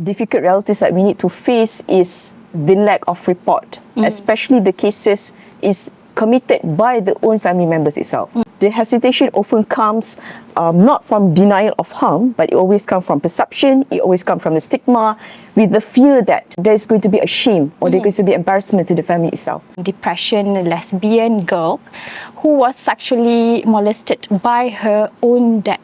difficult realities that we need to face is the lack of report, especially the cases is committed by the own family members itself. The hesitation often comes not from denial of harm, but it always comes from perception, it always comes from the stigma, with the fear that there's going to be a shame or there's going to be embarrassment to the family itself. Depression lesbian girl who was sexually molested by her own dad.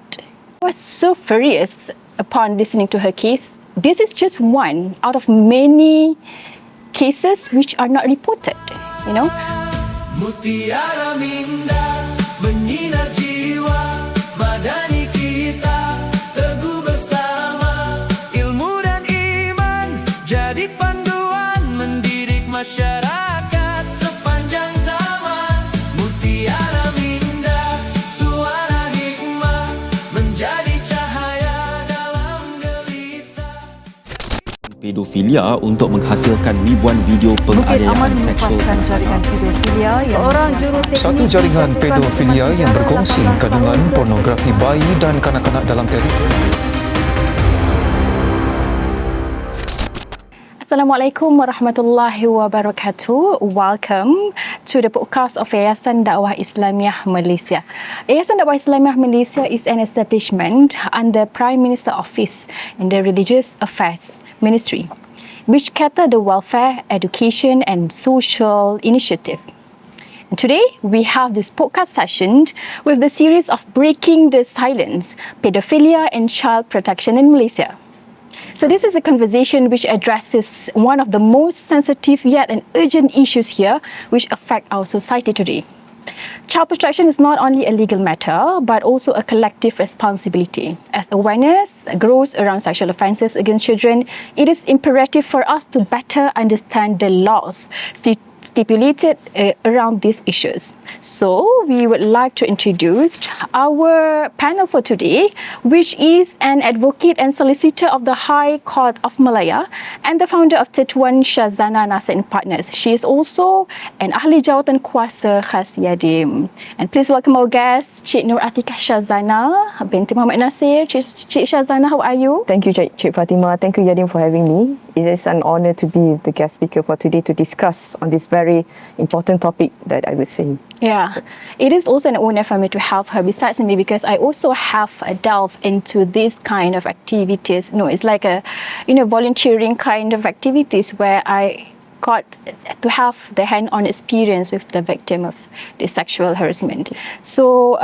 I was so furious upon listening to her case. This is just one out of many cases which are not reported, you know. Mutiara Minda menyinar jiwa Madani kita teguh bersama ilmu dan iman jadi panduan mendidik masyarakat sepanjang zaman. Mutiara Minda suara hikmah menjadi cahaya dalam gelisah. Paedophilia untuk menghasilkan ribuan video penganiayaan seksual. Melepaskan jaringan pedofilia yang satu jaringan pedofilia yang berkongsi kandungan pornografi bayi dan kanak-kanak dalam telefon. Assalamualaikum warahmatullahi wabarakatuh. Welcome to the podcast of Yayasan Dakwah Islamiah Malaysia. Yayasan Dakwah Islamiah Malaysia is an establishment under Prime Minister Office in the Religious Affairs Ministry, which cater the welfare, education and social initiative. And today, we have this podcast session with the series of Breaking the Silence, Paedophilia and Child Protection in Malaysia. So this is a conversation which addresses one of the most sensitive yet and urgent issues here which affect our society today. Child protection is not only a legal matter but also a collective responsibility. As awareness grows around sexual offences against children, it is imperative for us to better understand the laws stipulated around these issues. So, we would like to introduce our panel for today, which is an advocate and solicitor of the High Court of Malaya and the founder of Tetuan Syazana, Nasir and Partners. She is also an ahli jawatan kuasa khas Yadim. And please welcome our guest, Cik Nur Atiqah Syazana, Binti Mohamad Nasir. Cik Syazana, how are you? Thank you, Cik Fatimah. Thank you, Yadim, for having me. It is an honor to be the guest speaker for today to discuss on this very important topic that I would say. Yeah, it is also an honor for me to have her besides me because I also have delved into this kind of activities. No, it's like a, volunteering kind of activities where I got to have the hand-on experience with the victim of the sexual harassment. So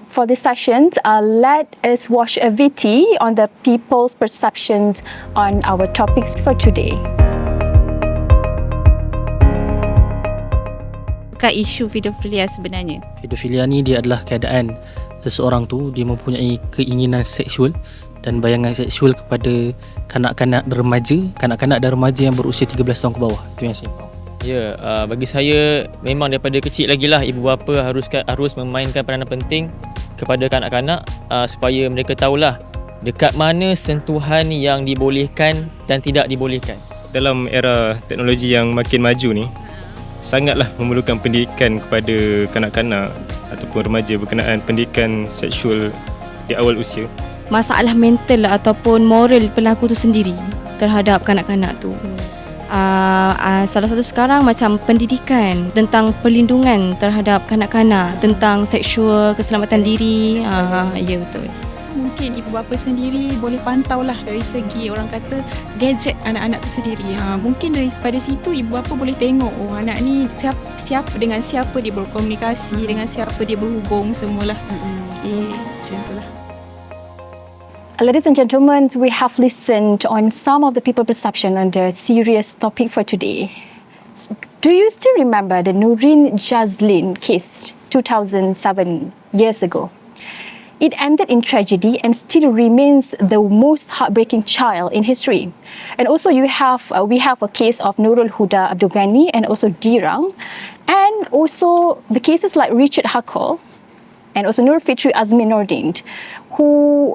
for this session, let us watch a VT on the people's perceptions on our topics for today. Isu pedofilia sebenarnya. Pedofilia ni dia adalah keadaan seseorang tu dia mempunyai keinginan seksual dan bayangan seksual kepada kanak-kanak dan remaja yang berusia 13 tahun ke bawah. Itu yang saya faham. Ya, bagi saya memang daripada kecil lagi lah ibu bapa harus memainkan peranan penting kepada kanak-kanak supaya mereka tahulah dekat mana sentuhan yang dibolehkan dan tidak dibolehkan. Dalam era teknologi yang makin maju ni, sangatlah memerlukan pendidikan kepada kanak-kanak ataupun remaja berkenaan pendidikan seksual di awal usia. Masalah mental ataupun moral pelaku tu sendiri terhadap kanak-kanak tu. Salah satu sekarang macam pendidikan tentang perlindungan terhadap kanak-kanak, tentang seksual, keselamatan diri. Ya, betul. Mungkin ibu bapa sendiri boleh pantau lah dari segi orang kata gadget anak-anak tu sendiri. Mungkin daripada situ ibu bapa boleh tengok anak ni siapa dengan siapa dia berkomunikasi, dengan siapa dia berhubung, semualah. Okay, macam itulah. Ladies and gentlemen, we have listened on some of the people perception on the serious topic for today. Do you still remember the Nurin Jazlin case 2007 years ago? It ended in tragedy and still remains the most heartbreaking child in history. And also we have a case of Nurul Huda Abdul Ghani and also Dirang, and also the cases like Richard Hakol and also Nur Fitri Azmi Nordin, who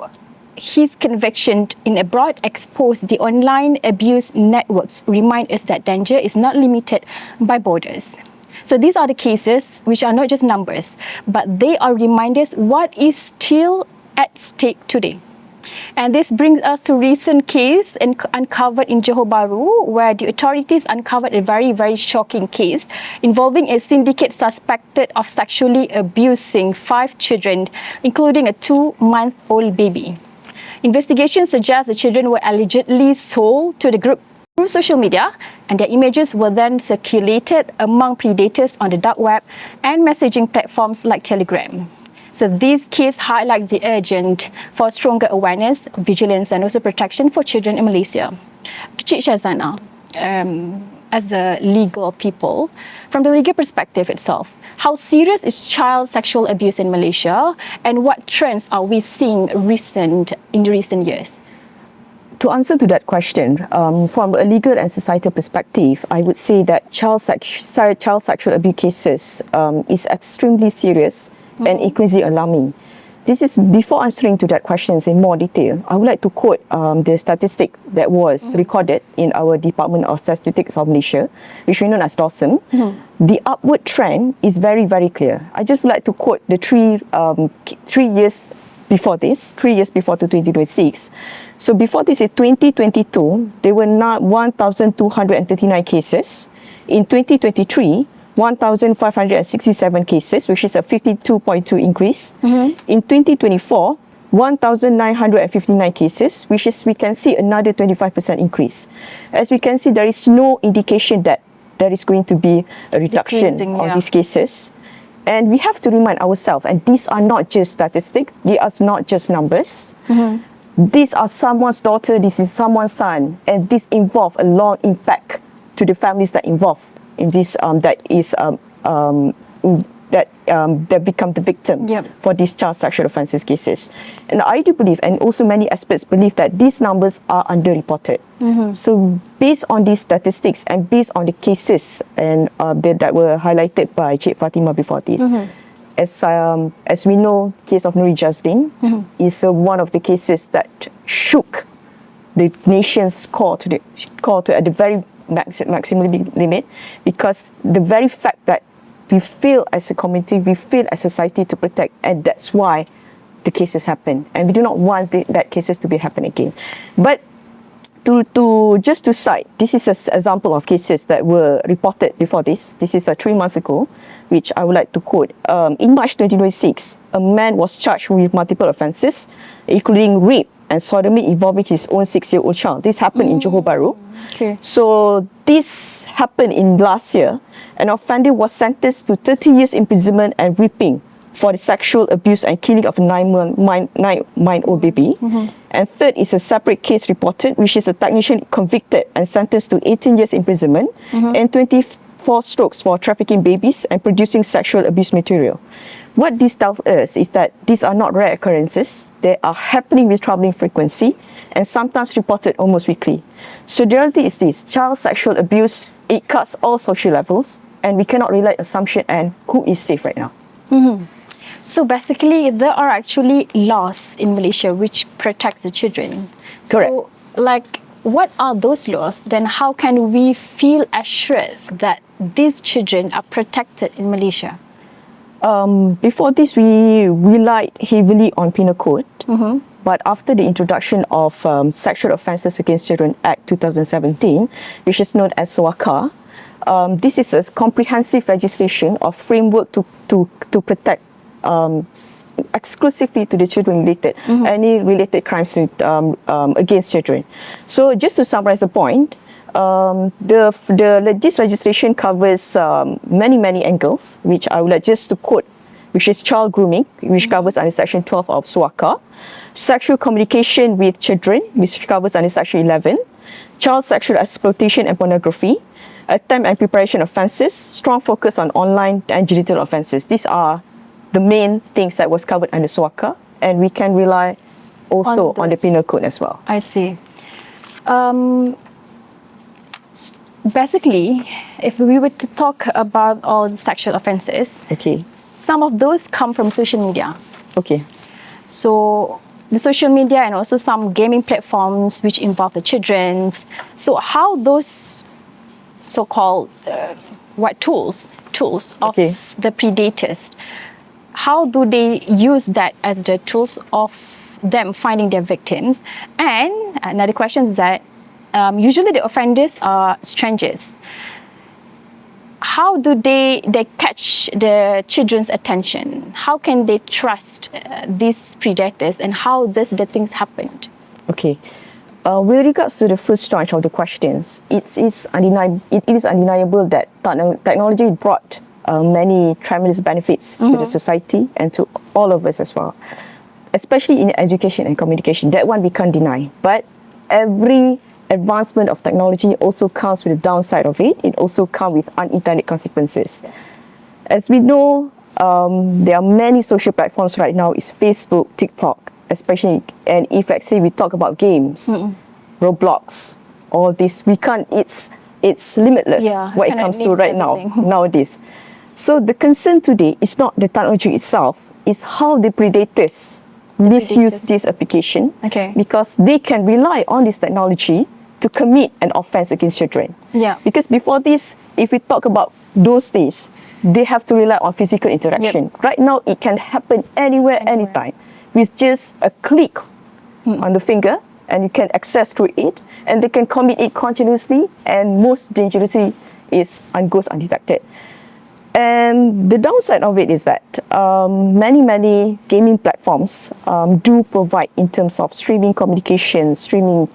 his conviction in abroad exposed the online abuse networks remind us that danger is not limited by borders. So these are the cases which are not just numbers, but they are reminders what is still at stake today. And this brings us to recent case uncovered in Johor Bahru, where the authorities uncovered a very, very shocking case involving a syndicate suspected of sexually abusing 5 children, including a 2-month-old baby. Investigations suggest the children were allegedly sold to the group through social media, and their images were then circulated among predators on the dark web and messaging platforms like Telegram. So this case highlights the urgent for stronger awareness, vigilance and also protection for children in Malaysia. Cik Syazana, as a legal people, from the legal perspective itself, how serious is child sexual abuse in Malaysia and what trends are we seeing in recent years? To answer to that question, from a legal and societal perspective, I would say that child sexual abuse cases is extremely serious and increasingly alarming. This is before answering to that question in more detail. I would like to quote the statistic that was recorded in our Department of Statistics of Malaysia, which we know as DOSM. The upward trend is very, very clear. I just would like to quote the 3 years before this, 3 years before to 2026. So before this is 2022, there were not 1,239 cases. In 2023, 1,567 cases, which is a 52.2 increase. In 2024, 1,959 cases, which is, we can see, another 25% increase. As we can see, there is no indication that there is going to be a reduction of these cases. And we have to remind ourselves, and these are not just statistics, these are not just numbers. These are someone's daughter, this is someone's son, and this involves a long impact to the families that involved in this that become the victim for these child sexual offences cases. And I do believe, and also many experts believe, that these numbers are underreported. So based on these statistics and based on the cases and that were highlighted by Cik Fatimah before this, as we know, case of Nuri Jazlin is one of the cases that shook the nation's core to at the very maximum limit, because the very fact that we fail as a community, we fail as a society to protect, and that's why the cases happen, and we do not want that cases to be happen again. But to cite, this is an example of cases that were reported before this. This is 3 months ago, which I would like to quote. In March 2026, a man was charged with multiple offences, including rape and sodomy involving his own 6-year-old child. This happened in Johor Bahru. So this happened in last year. An offender was sentenced to 30 years imprisonment and whipping for the sexual abuse and killing of a 9-month-old baby. And third is a separate case reported, which is a technician convicted and sentenced to 18 years imprisonment and 24 strokes for trafficking babies and producing sexual abuse material. What this tells us is that these are not rare occurrences. They are happening with troubling frequency and sometimes reported almost weekly. So the reality is this: child sexual abuse, it cuts all social levels, and we cannot rely on assumption and who is safe right now. So basically, there are actually laws in Malaysia which protects the children. Correct. So, like, what are those laws? Then how can we feel assured that these children are protected in Malaysia? Before this, we relied heavily on Penal Code. But after the introduction of Sexual Offences Against Children Act 2017, which is known as SOACA, this is a comprehensive legislation or framework to protect exclusively to the children related, any related crimes against children. So just to summarize the point, this legislation covers many angles, which I would like just to quote, which is child grooming, which covers under Section 12 of SOACA, sexual communication with children, which covers under Section 11, child sexual exploitation and pornography, attempt and preparation offences, strong focus on online and digital offences. These are the main things that was covered under SOACA, and we can rely also on the Penal Code as well. I see. Basically, if we were to talk about all the sexual offences, some of those come from social media. So the social media and also some gaming platforms which involve the children. So how those so-called tools of the predators, how do they use that as the tools of them finding their victims. And another question is that usually the offenders are strangers. How do they catch the children's attention? How can they trust these predators, and how does the things happened? Okay. With regards to the first tranche of the questions, it is undeniable that technology brought many tremendous benefits to the society and to all of us as well, especially in education and communication. That one we can't deny. But every advancement of technology also comes with the downside of it. It also comes with unintended consequences. As we know, there are many social platforms right now. It's Facebook, TikTok, especially, and if let's say we talk about games, Roblox, all this, we can't. It's limitless what it comes to right now nowadays. So the concern today is not the technology itself; it's how the predators misuse this application, because they can rely on this technology to commit an offence against children. Because before this, if we talk about those days, they have to rely on physical interaction. Right now, it can happen anywhere, anytime, with just a click on the finger, and you can access through it, and they can commit it continuously, and most dangerously goes undetected. And the downside of it is that many gaming platforms do provide in terms of streaming communication, streaming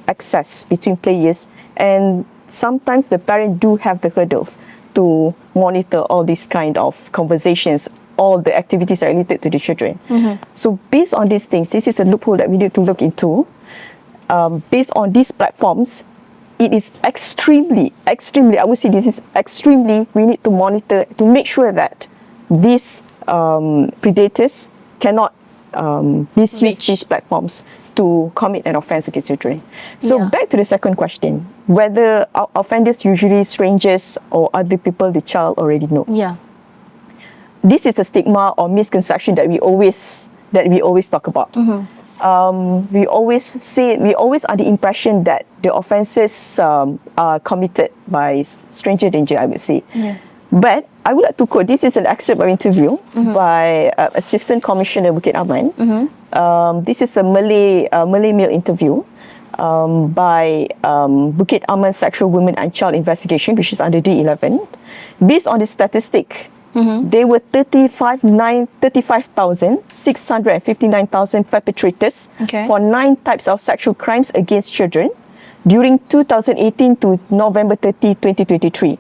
access between players, and sometimes the parent do have the hurdles to monitor all these kind of conversations, all the activities related to the children. So based on these things, this is a loophole that we need to look into. Based on these platforms, it is extremely, I would say this is extremely, we need to monitor to make sure that these predators cannot misuse these platforms to commit an offence against children. So back to the second question, whether offenders usually strangers or other people the child already know. This is a stigma or misconception that we always talk about. We always are the impression that the offences are committed by stranger danger, I would say. But I would like to quote, this is an excerpt of an interview by Assistant Commissioner Bukit Aman. This is a Malay male interview by Bukit Aman Sexual Women and Child Investigation, which is under D11. Based on the statistic, there were 35,659,000 perpetrators for 9 types of sexual crimes against children during 2018 to November 30, 2023,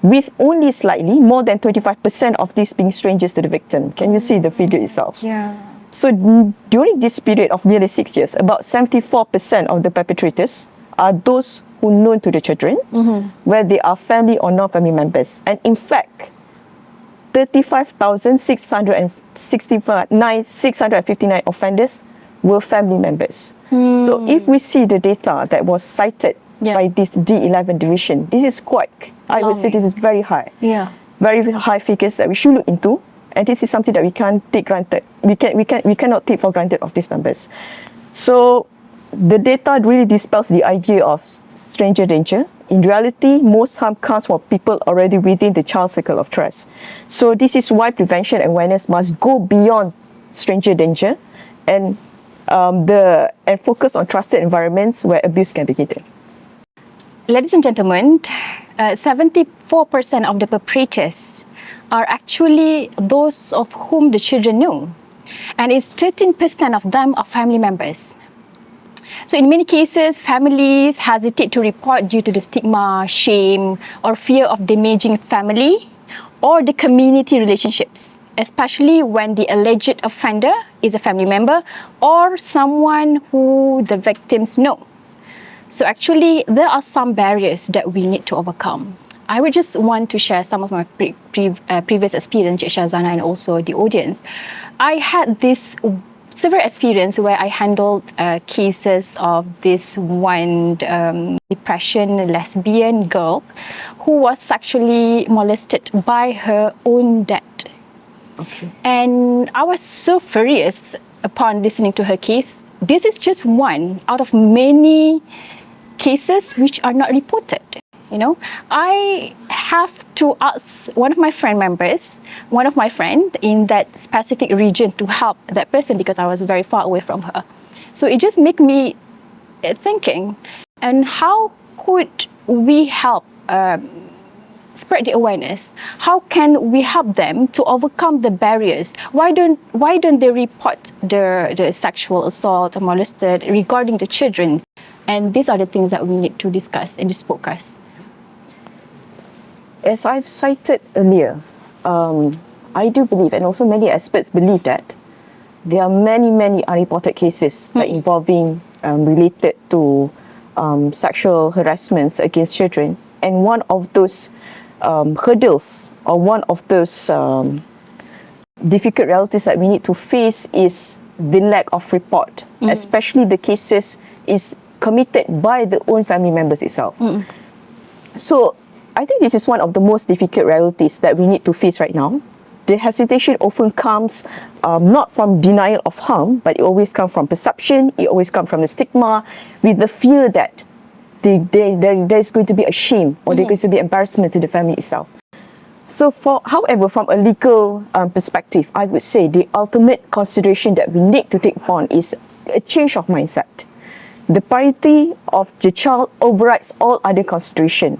with only slightly more than 25% of these being strangers to the victim. Can you see the figure itself? So during this period of nearly 6 years, about 74% of the perpetrators are those who are known to the children, where they are family or non-family members. And in fact, 35,659 offenders were family members. So if we see the data that was cited by this D11 division, this is quite, I would say this is very high. Very high figures that we should look into, and this is something that we can't take granted. We cannot take for granted of these numbers. So the data really dispels the idea of stranger danger. In reality, most harm comes from people already within the child circle of trust. So this is why prevention and awareness must go beyond stranger danger and focus on trusted environments where abuse can be hidden. Ladies and gentlemen, 74% of the perpetrators are actually those of whom the children know, and it's 13% of them are family members. So in many cases, families hesitate to report due to the stigma, shame, or fear of damaging family or the community relationships, especially when the alleged offender is a family member or someone who the victims know. So actually, there are some barriers that we need to overcome. I would just want to share some of my previous experience, Syazana, and also the audience. I had this several experience where I handled cases of this one depression lesbian girl who was sexually molested by her own dad. And I was so furious upon listening to her case. This is just one out of many cases which are not reported. You know, I have to ask one of my friend in that specific region to help that person because I was very far away from her. So it just made me thinking, and how could we help spread the awareness? How can we help them to overcome the barriers? Why don't they report the sexual assault or molested regarding the children? And these are the things that we need to discuss in this podcast. As I've cited earlier, I do believe, and also many experts believe, that there are many unreported cases that involving related to sexual harassments against children. And one of those hurdles, or one of those difficult realities that we need to face is the lack of report, especially the cases is committed by the own family members itself. So I think this is one of the most difficult realities that we need to face right now. The hesitation often comes not from denial of harm, but it always comes from perception, it always comes from the stigma, with the fear that there is going to be a shame or there's going to be embarrassment to the family itself. So however, from a legal perspective, I would say the ultimate consideration that we need to take upon is a change of mindset. The priority of the child overrides all other consideration.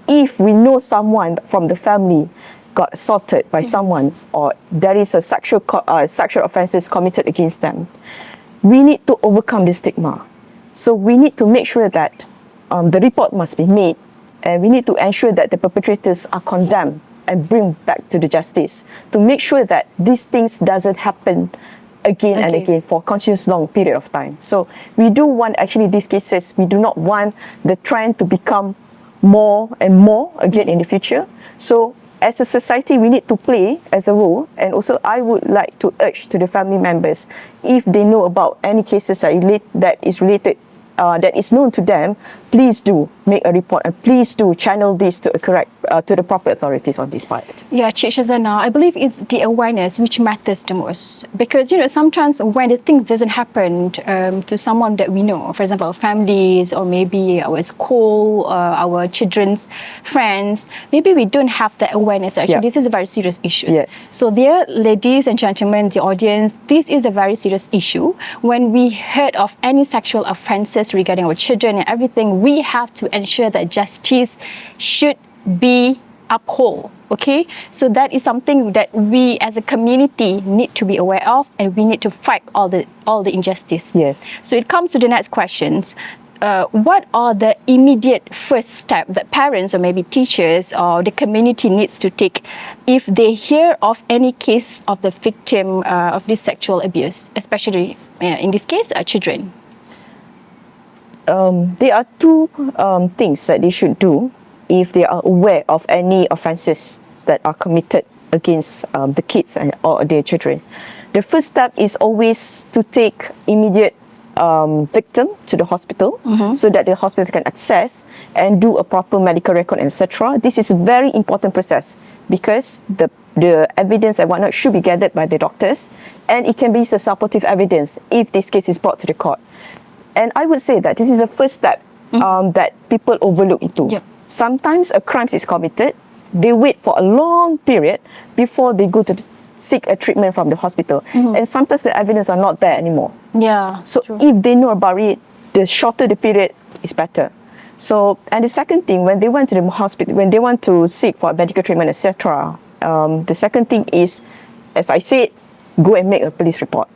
If we know someone from the family got assaulted by someone, or there is a sexual offences committed against them, we need to overcome the stigma. So we need to make sure that the report must be made, and we need to ensure that the perpetrators are condemned and bring back to the justice, to make sure that these things doesn't happen again and again for continuous long period of time. So we do want, actually, these cases, we do not want the trend to become more and more again in the future. So as a society, we need to play as a role, and also I would like to urge to the family members, if they know about any cases that is known to them, please do make a report, and please do channel this to the proper authorities on this part. Yeah, Syazana, I believe it's the awareness which matters the most, because sometimes when the things doesn't happen to someone that we know, for example families, or maybe our school, our children's friends, maybe we don't have that awareness. Actually, this is a very serious issue. Yes. So dear ladies and gentlemen, the audience, this is a very serious issue. When we heard of any sexual offences regarding our children and everything, we have to ensure that justice should be upheld. Okay, so that is something that we as a community need to be aware of, and we need to fight all the injustice. Yes. So it comes to the next questions. What are the immediate first steps that parents or maybe teachers or the community needs to take if they hear of any case of the victim of this sexual abuse, especially in this case, children? There are two things that they should do if they are aware of any offences that are committed against the kids or their children. The first step is always to take immediate victim to the hospital, so that the hospital can access and do a proper medical record, etc. This is a very important process, because the evidence and whatnot should be gathered by the doctors, and it can be used as supportive evidence if this case is brought to the court. And I would say that this is the first step that people overlook into. Yep. Sometimes a crime is committed, they wait for a long period before they go to seek a treatment from the hospital. And sometimes the evidence are not there anymore. Yeah. So if they know about it, the shorter the period is better. So, and the second thing, when they went to the hospital, when they want to seek for medical treatment, etc., the second thing is, as I said, go and make a police report,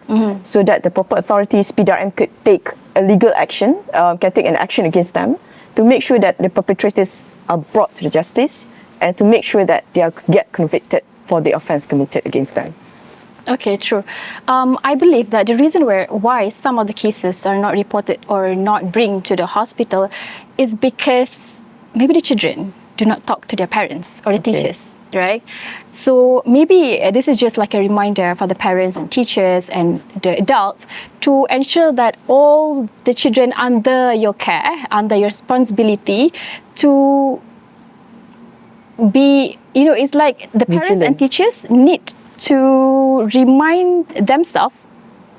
so that the proper authorities, PDRM, could take a legal action, can take an action against them, to make sure that the perpetrators are brought to the justice, and to make sure that they get convicted for the offence committed against them. Okay, true. I believe that the reason why some of the cases are not reported or not bring to the hospital is because maybe the children do not talk to their parents or the teachers, right? So maybe this is just like a reminder for the parents and teachers and the adults to ensure that all the children under your care, under your responsibility, to be, it's like the parents and teachers need to remind themselves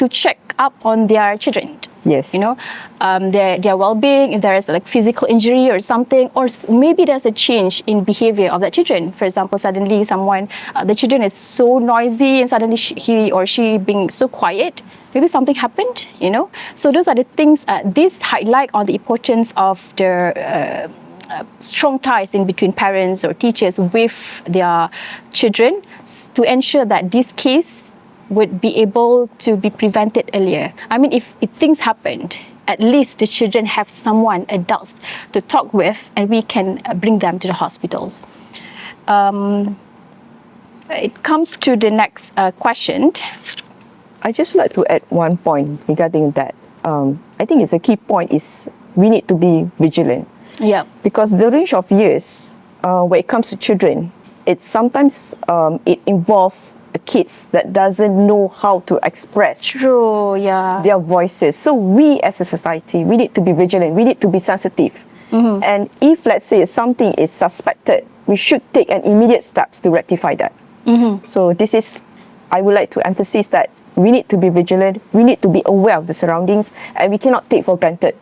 to check up on their children. Yes. Their well-being, if there is like physical injury or something, or maybe there's a change in behavior of the children. For example, suddenly the children is so noisy and suddenly he or she being so quiet. Maybe something happened, So those are the things, this highlight on the importance of the strong ties in between parents or teachers with their children to ensure that this case would be able to be prevented earlier. I mean, if things happened, at least the children have someone, adults, to talk with, and we can bring them to the hospitals. It comes to the next question. I just like to add one point regarding that. I think it's a key point is we need to be vigilant. Yeah. Because the range of years, when it comes to children, it sometimes it involves kids that doesn't know how to express their voices. So we as a society, we need to be vigilant, we need to be sensitive. And if, let's say, something is suspected, we should take an immediate steps to rectify that. So this is, I would like to emphasize that we need to be vigilant, we need to be aware of the surroundings, and we cannot take for granted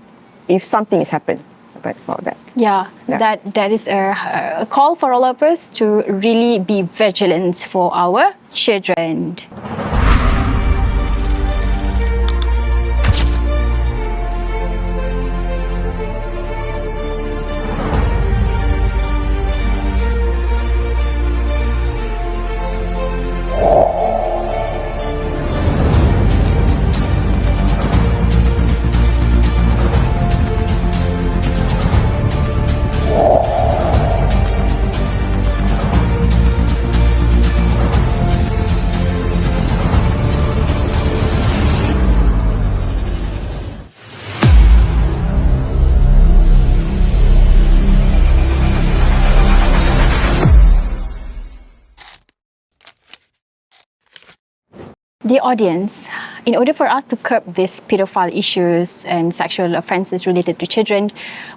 if something has happened about that. Yeah. That is a call for all of us to really be vigilant for our children. Dear audience, in order for us to curb these pedophile issues and sexual offences related to children,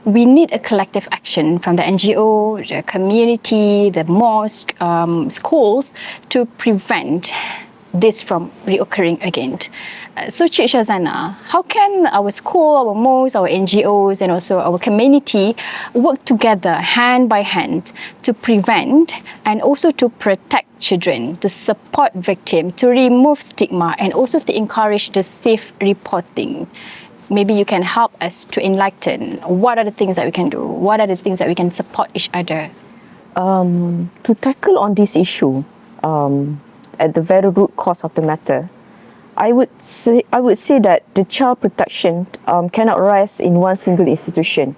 we need a collective action from the NGO, the community, the mosque, schools to prevent this from reoccurring again. So, Cik Syazana, how can our school, our mosques, our NGOs and also our community work together hand by hand to prevent and also to protect children, to support victims, to remove stigma and also to encourage the safe reporting? Maybe you can help us to enlighten. What are the things that we can do? What are the things that we can support each other? To tackle on this issue, at the very root cause of the matter, I would say that the child protection cannot rest in one single institution.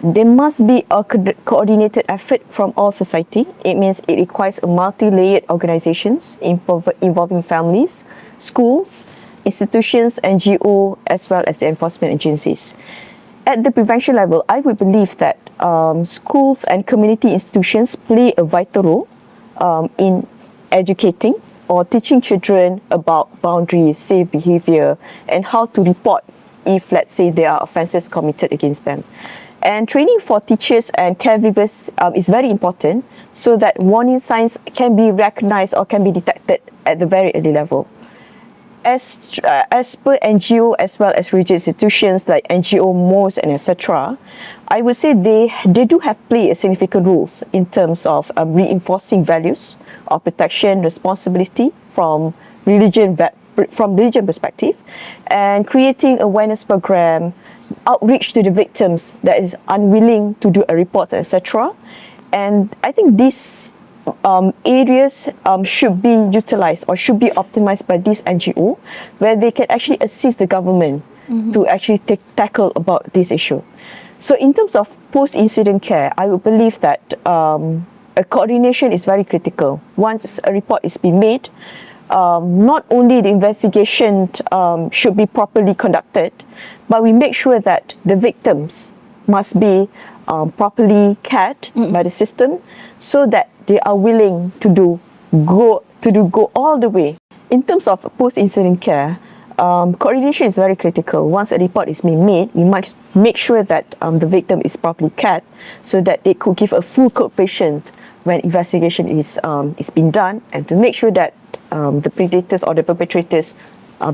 There must be a coordinated effort from all society. It means it requires a multi-layered organizations involving families, schools, institutions, NGO, as well as the enforcement agencies. At the prevention level, I would believe that schools and community institutions play a vital role in educating or teaching children about boundaries, safe behaviour, and how to report if, let's say, there are offences committed against them. And training for teachers and caregivers is very important so that warning signs can be recognised or can be detected at the very early level. As per NGO as well as religious institutions like NGO, MOS and etc., I would say they do have played a significant role in terms of reinforcing values of protection, responsibility from religion perspective, and creating awareness program, outreach to the victims that is unwilling to do a report, etc. And I think these areas should be utilised or should be optimised by this NGO, where they can actually assist the government to actually tackle about this issue. So in terms of post-incident care, I would believe that a coordination is very critical. Once a report is being made, not only the investigation should be properly conducted, but we make sure that the victims must be properly cared by the system, so that they are willing to go all the way. In terms of post-incident care, coordination is very critical. Once a report is being made, we must make sure that the victim is properly cared, so that they could give a full cooperation when investigation is being done, and to make sure that the predators or the perpetrators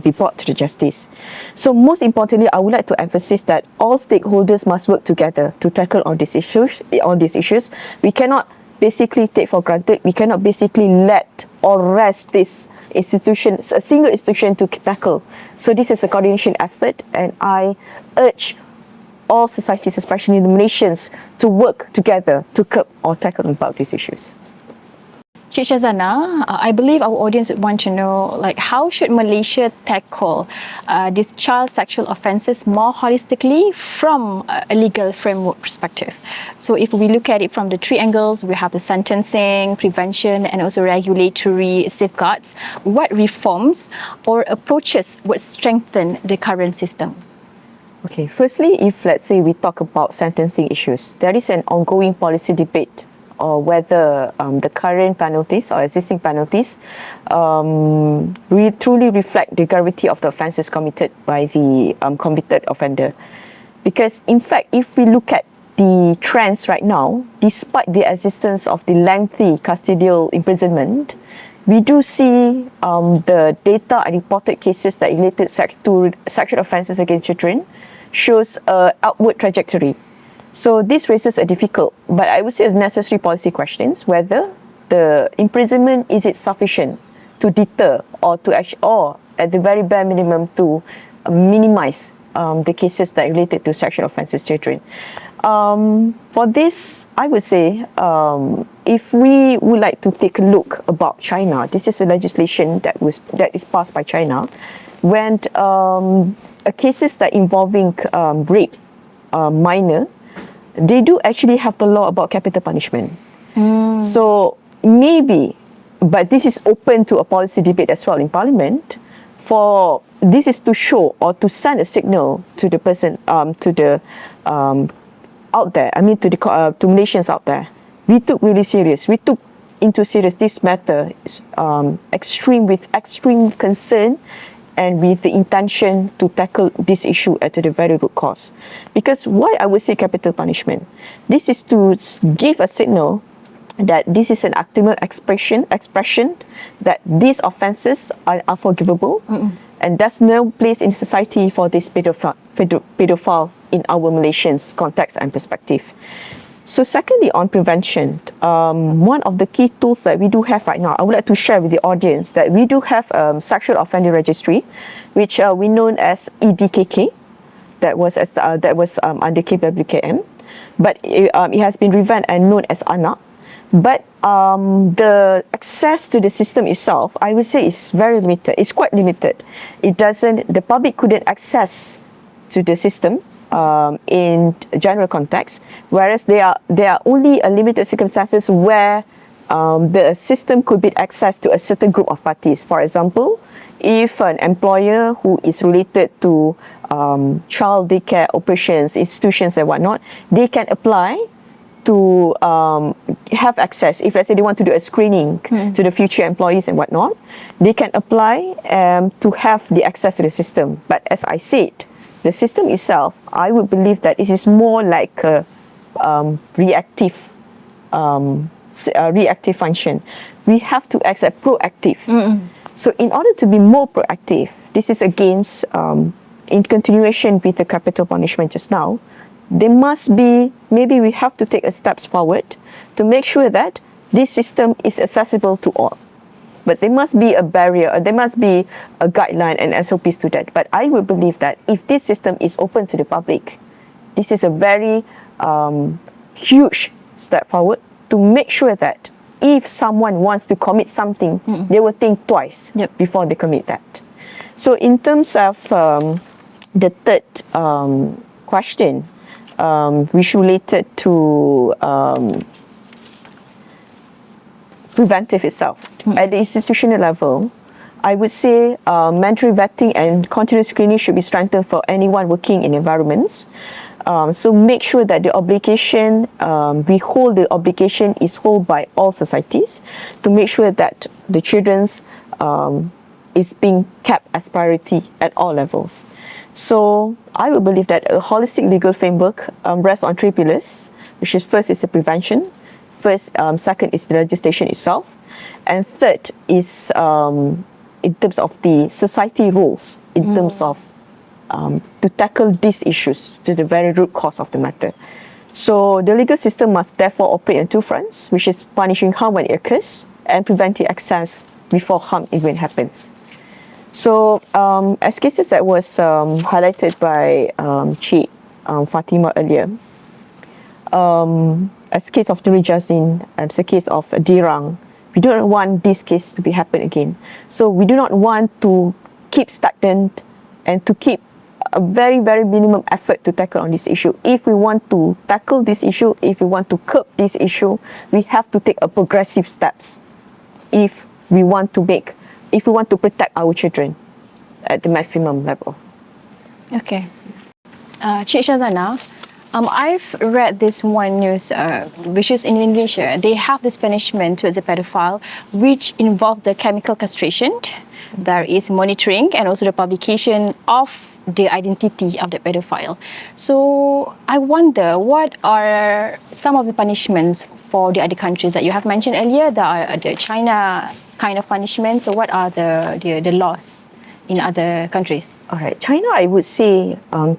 be brought to the justice. So most importantly, I would like to emphasize that all stakeholders must work together to tackle all these issues. We cannot basically take for granted. We cannot basically let or rest this institution, a single institution, to tackle. So this is a coordination effort, and I urge all societies, especially the Malaysians, to work together to curb or tackle about these issues. Cik Syazana, I believe our audience would want to know, like, how should Malaysia tackle these child sexual offences more holistically from a legal framework perspective? So if we look at it from the three angles, we have the sentencing, prevention, and also regulatory safeguards. What reforms or approaches would strengthen the current system? Okay, firstly, if let's say we talk about sentencing issues, there is an ongoing policy debate or whether the current penalties or existing penalties truly reflect the gravity of the offences committed by the convicted offender. Because in fact, if we look at the trends right now, despite the existence of the lengthy custodial imprisonment, we do see the data and reported cases that related to sexual offences against children shows an upward trajectory. So this raises a difficult, but I would say as necessary policy questions, whether the imprisonment, is it sufficient to deter or to actually, or at the very bare minimum to minimize the cases that related to sexual offences children. For this, I would say, if we would like to take a look about China, this is a legislation that is passed by China, when cases that involving rape minor, they do actually have the law about capital punishment. So maybe, but this is open to a policy debate as well in Parliament. For this is to show or to send a signal to the person, to the out there. I mean, to Malaysians out there. We took really serious. We took into serious this matter, with extreme concern, and with the intention to tackle this issue at the very root cause. Because why I would say capital punishment? This is to give a signal that this is an active expression that these offences are forgivable, and there's no place in society for this pedophile in our Malaysians context and perspective. So secondly, on prevention, one of the key tools that we do have right now, I would like to share with the audience that we do have sexual offender registry, which we known as EDKK, that was under KWKM, but it has been revamped and known as ANAK. But the access to the system itself, I would say, is very limited. It's quite limited. The public couldn't access to the system in general context, whereas there are only a limited circumstances where the system could be accessed to a certain group of parties. For example, if an employer who is related to child daycare operations, institutions and whatnot, they can apply to have access. If let's say they want to do a screening to the future employees and whatnot, they can apply to have the access to the system. But as I said, the system itself, I would believe that it is more like a reactive function. We have to accept proactive. So in order to be more proactive, this is against, in continuation with the capital punishment just now, there must be, maybe we have to take a steps forward to make sure that this system is accessible to all. But there must be a barrier, or there must be a guideline and SOPs to that. But I would believe that if this system is open to the public, this is a very huge step forward to make sure that if someone wants to commit something, they will think twice before they commit that. So in terms of the third question, which related to preventive itself. At the institutional level, I would say mandatory vetting and continuous screening should be strengthened for anyone working in environments. So make sure that the obligation, the obligation is held by all societies to make sure that the children's is being kept as priority at all levels. So I would believe that a holistic legal framework rests on three pillars, which is first is the prevention, second is the legislation itself, and third is in terms of the society rules, in terms of to tackle these issues to the very root cause of the matter. So the legal system must therefore operate on two fronts, which is punishing harm when it occurs and preventing access before harm even happens. So as cases that was highlighted by Cik Fatimah earlier, as case of Nuri Jazlin, as a case of Dirang, we don't want this case to be happen again. So we do not want to keep stagnant and to keep a very, very minimum effort to tackle on this issue. If we want to tackle this issue, if we want to curb this issue, we have to take a progressive steps if we want to protect our children at the maximum level. Okay. Cik Syazana, I've read this one news, which is in Indonesia. They have this punishment towards a pedophile, which involved the chemical castration. There is monitoring and also the publication of the identity of the pedophile. So I wonder, what are some of the punishments for the other countries that you have mentioned earlier? The China kind of punishment. So what are the laws in other countries? All right, China, I would say,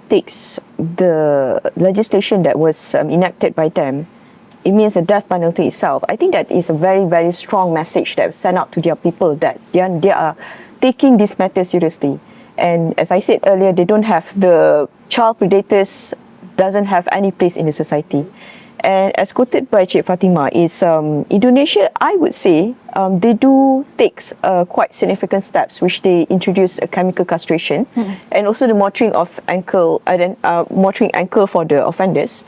takes the legislation that was enacted by them. It means the death penalty itself. I think that is a very, very strong message that was sent out to their people that they are taking this matter seriously. And as I said earlier, they don't have the child predators doesn't have any place in the society. And as quoted by Cik Fatimah, is Indonesia, I would say, they do take quite significant steps, which they introduce a chemical castration and also the monitoring of ankle for the offenders.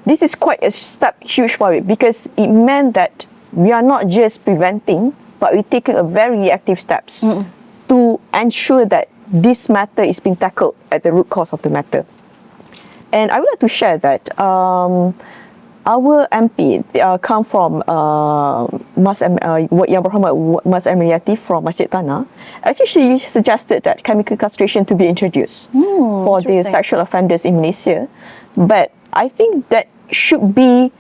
This is quite a step huge for it, because it meant that we are not just preventing, but we're taking a very reactive steps to ensure that this matter is being tackled at the root cause of the matter. And I would like to share that our MP come from Yang Mohamad Mas Amriyati from Masjid Tanah. Actually, she suggested that chemical castration to be introduced for the sexual offenders in Malaysia. But I think that should be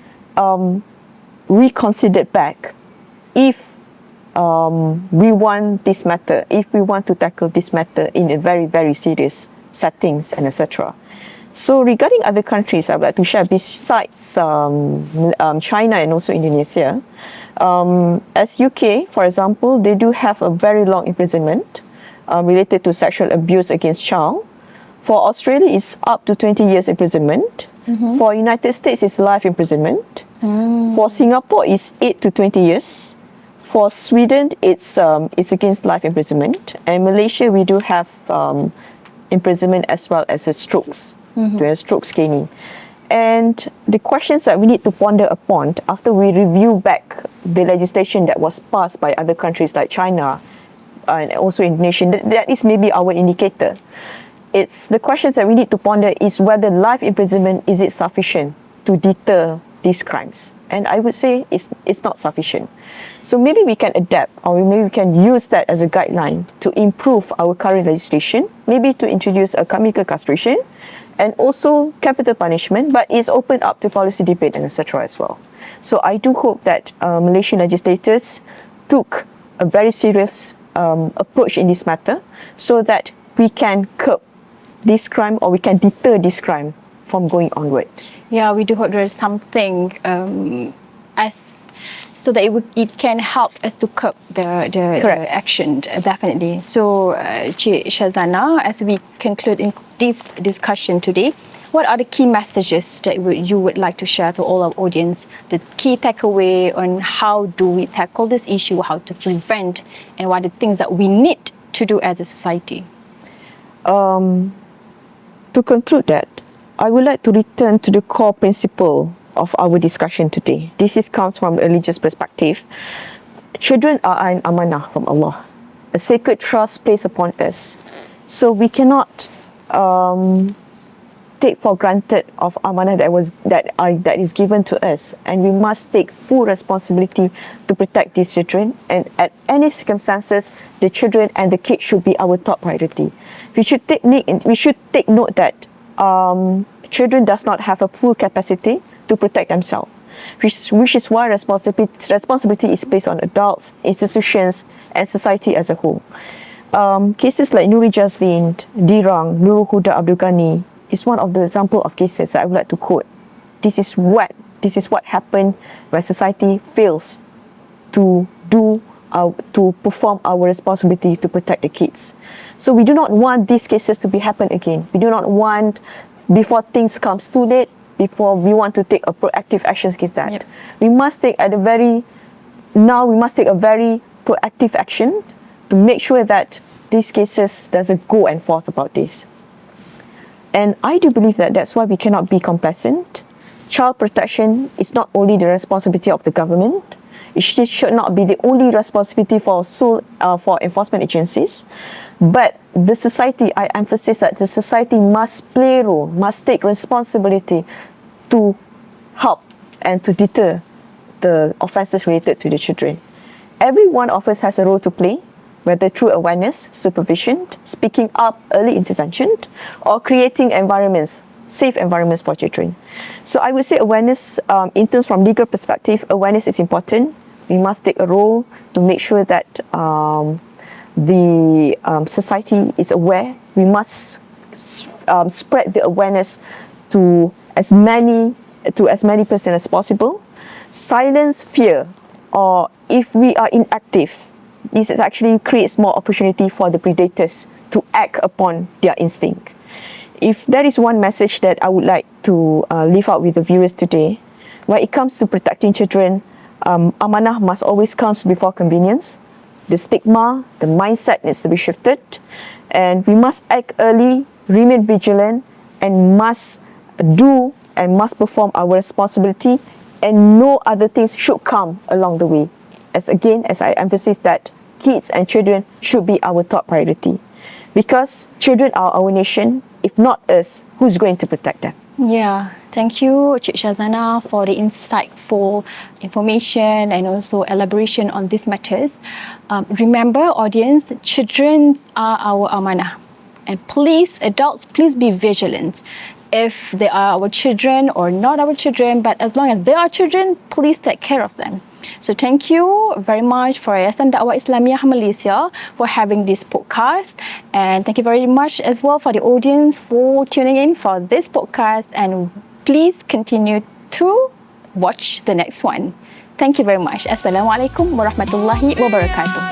reconsidered back if we want this matter, if we want to tackle this matter in a very, very serious settings and etc. So regarding other countries, I would like to share, besides China and also Indonesia, as UK, for example, they do have a very long imprisonment related to sexual abuse against child. For Australia, it's up to 20 years imprisonment. For United States, it's life imprisonment. For Singapore, it's 8 to 20 years. For Sweden, it's against life imprisonment. And Malaysia, we do have imprisonment as well as strokes, strokes caning. And the questions that we need to ponder upon after we review back the legislation that was passed by other countries like China and also Indonesia, that is maybe our indicator. It's the questions that we need to ponder is whether life imprisonment, is it sufficient to deter these crimes? And I would say it's not sufficient. So maybe we can adapt, or maybe we can use that as a guideline to improve our current legislation, maybe to introduce a chemical castration and also capital punishment, but it's open up to policy debate and etc. as well. So I do hope that Malaysian legislators took a very serious approach in this matter so that we can curb this crime, or we can deter this crime from going onward. Yeah, we do hope there is something so that it can help us to curb the action, definitely. So, Cik Syazana, as we conclude in this discussion today, what are the key messages that you would like to share to all our audience? The key takeaway on how do we tackle this issue, how to prevent, and what are the things that we need to do as a society? To conclude that, I would like to return to the core principle of our discussion today. This comes from a religious perspective. Children are an amanah from Allah, a sacred trust placed upon us. So we cannot take for granted of amanah that is given to us, and we must take full responsibility to protect these children. And at any circumstances, the children and the kids should be our top priority. We should take note that children does not have a full capacity to protect themselves. which is why responsibility is placed on adults, institutions, and society as a whole. Cases like Nuri Jazlin, Dirang, Nurul Huda Abdul Ghani is one of the example of cases that I would like to quote. This is what happened when society fails to perform our responsibility to protect the kids. So we do not want these cases to be happen again. We do not want, before things comes too late, before we want to take a proactive actions against that. Yep. We must take a very proactive action to make sure that these cases doesn't go and forth about this. And I do believe that that's why we cannot be complacent. Child protection is not only the responsibility of the government. It should not be the only responsibility for enforcement agencies, but the society. I emphasize that the society must play a role, must take responsibility to help and to deter the offences related to the children. Every one of us has a role to play, whether through awareness, supervision, speaking up, early intervention, or creating safe environments for children. So I would say awareness, in terms from legal perspective, awareness is important. We must take a role to make sure that the society is aware. We must spread the awareness to as many persons as possible. Silence fear, or if we are inactive, this actually creates more opportunity for the predators to act upon their instinct. If there is one message that I would like to leave out with the viewers today, when it comes to protecting children, amanah must always come before convenience. The stigma, the mindset needs to be shifted, and we must act early, remain vigilant, and must perform our responsibility, and no other things should come along the way. As I emphasize that kids and children should be our top priority, because children are our nation. If not us, who's going to protect them? Yeah, thank you, Cik Syazana, for the insightful information and also elaboration on these matters. Remember, audience, children are our amanah. And please, adults, please be vigilant. If they are our children or not our children, but as long as they are children, please take care of them. So thank you very much for Yayasan Dakwah Islamiah Malaysia for having this podcast, and thank you very much as well for the audience for tuning in for this podcast, and please continue to watch the next one. Thank you very much. Assalamualaikum warahmatullahi wabarakatuh.